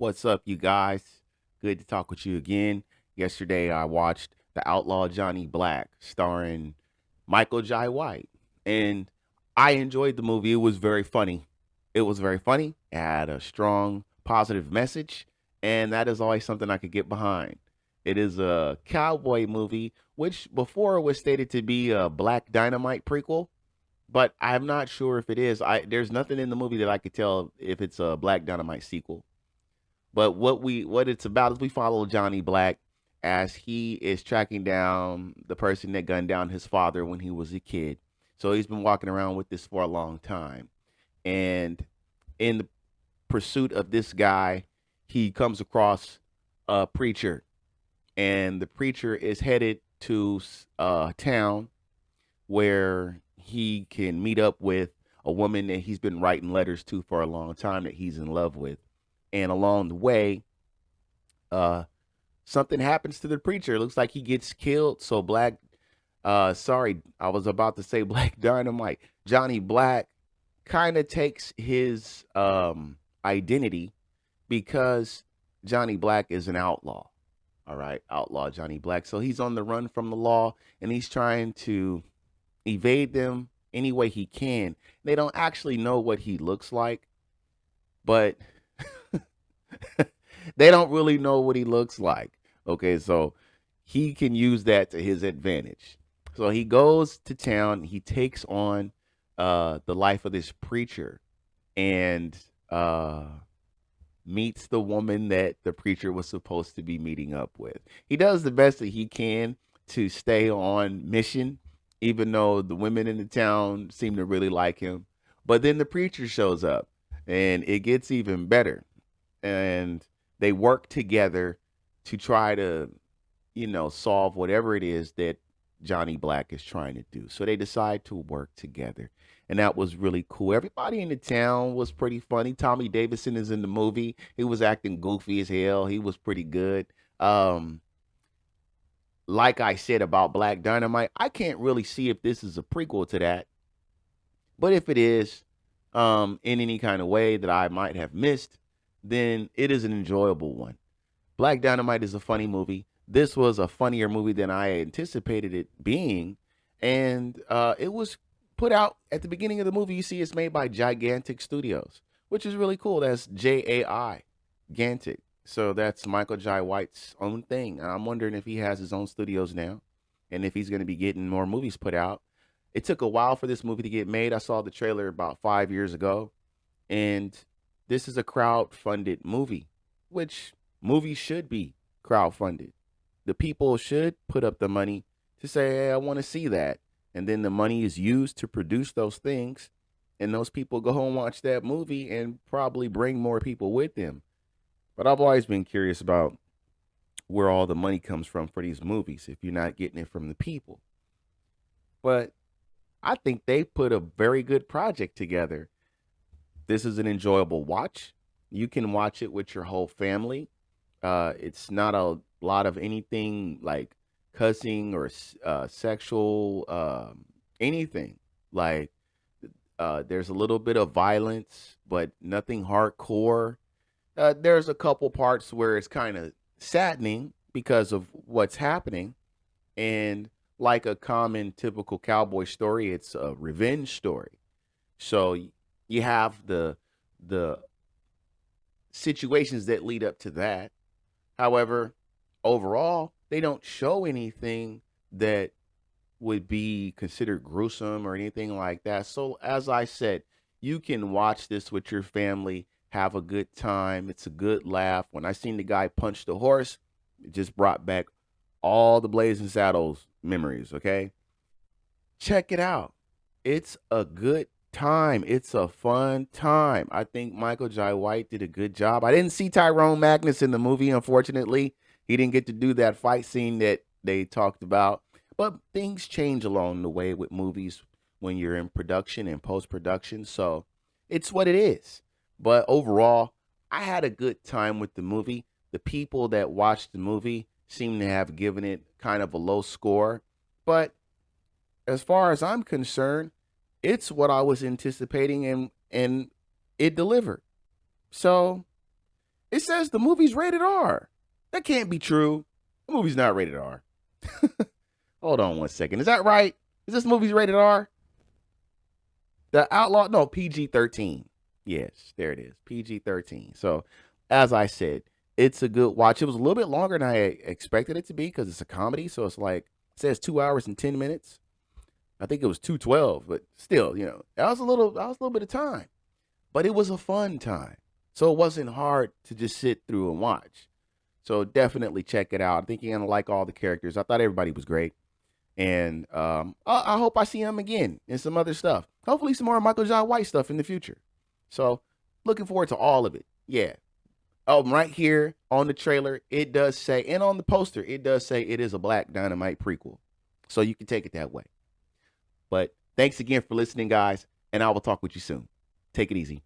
What's up, you guys? Good to talk with you again. Yesterday, I watched The Outlaw Johnny Black, starring Michael Jai White, and I enjoyed the movie. It was very funny. It was very funny. It had a strong, positive message, and that is always something I could get behind. It is a cowboy movie, which before was stated to be a Black Dynamite prequel, but I'm not sure if it is. There's nothing in the movie that I could tell if it's a Black Dynamite sequel. But what it's about is we follow Johnny Black as he is tracking down the person that gunned down his father when he was a kid. So he's been walking around with this for a long time. And in the pursuit of this guy, he comes across a preacher, and the preacher is headed to a town where he can meet up with a woman that he's been writing letters to for a long time that he's in love with. And along the way, uh, something happens to the preacher. It looks like he gets killed. So sorry, I was about to say Black Dynamite. Johnny Black kind of takes his identity because Johnny Black is an outlaw. All right, outlaw Johnny Black. So he's on the run from the law, and he's trying to evade them any way he can. They don't actually know what he looks like, but they don't really know what he looks like. Okay, so he can use that to his advantage. So he goes to town, he takes on the life of this preacher, and meets the woman that the preacher was supposed to be meeting up with. He does the best that he can to stay on mission, even though the women in the town seem to really like him. But then the preacher shows up, and it gets even better. And they work together to try to, solve whatever it is that Johnny Black is trying to do. So they decide to work together. And that was really cool. Everybody in the town was pretty funny. Tommy Davidson is in the movie. He was acting goofy as hell. He was pretty good. Um, like I said about Black Dynamite, I can't really see if this is a prequel to that. But if it is, in any kind of way that I might have missed, then it is an enjoyable one. Black Dynamite is a funny movie. This was a funnier movie than I anticipated it being, and it was put out at the beginning of the movie. You see, it's made by Gigantic Studios, which is really cool. That's JAI, Gantic. So that's Michael Jai White's own thing. And I'm wondering if he has his own studios now, and if he's going to be getting more movies put out. It took a while for this movie to get made. I saw the trailer about 5 years ago, and this is a crowd-funded movie, which movies should be crowd-funded. The people should put up the money to say, hey, I want to see that. And then the money is used to produce those things. And those people go home and watch that movie and probably bring more people with them. But I've always been curious about where all the money comes from for these movies if you're not getting it from the people. But I think they put a very good project together. This is an enjoyable watch. You can watch it with your whole family. It's not a lot of anything like cussing or sexual anything. Like there's a little bit of violence, but nothing hardcore. There's a couple parts where it's kind of saddening because of what's happening, and like a common typical cowboy story, it's a revenge story. So you have the situations that lead up to that. However, overall, they don't show anything that would be considered gruesome or anything like that. So, as I said, you can watch this with your family, have a good time. It's a good laugh. When I seen the guy punch the horse, it just brought back all the Blazing Saddles memories, okay? Check it out. It's a good time. It's a fun time. I think Michael Jai White did a good job. I didn't see Tyrone Magnus in the movie, unfortunately. He didn't get to do that fight scene that they talked about. But things change along the way with movies when you're in production and post production. So it's what it is. But overall, I had a good time with the movie. The people that watched the movie seem to have given it kind of a low score. But as far as I'm concerned, it's what I was anticipating, and it delivered. So It says the movie's rated R. That can't be true. The movie's not rated R. Hold on one second. Is that right? Is this movie's rated R? The Outlaw? No, PG-13. Yes, there it is. PG-13. So, as I said, it's a good watch. It was a little bit longer than I expected it to be because it's a comedy. So it's like, it says 2 hours and 10 minutes. I think it was 2:12, but still, that was a little bit of time. But it was a fun time. So it wasn't hard to just sit through and watch. So definitely check it out. I think you're gonna like all the characters. I thought everybody was great. And I hope I see him again in some other stuff. Hopefully some more Michael Jai White stuff in the future. So looking forward to all of it. Yeah. Right here on the trailer, it does say, and on the poster, it does say it is a Black Dynamite prequel. So you can take it that way. But thanks again for listening, guys, and I will talk with you soon. Take it easy.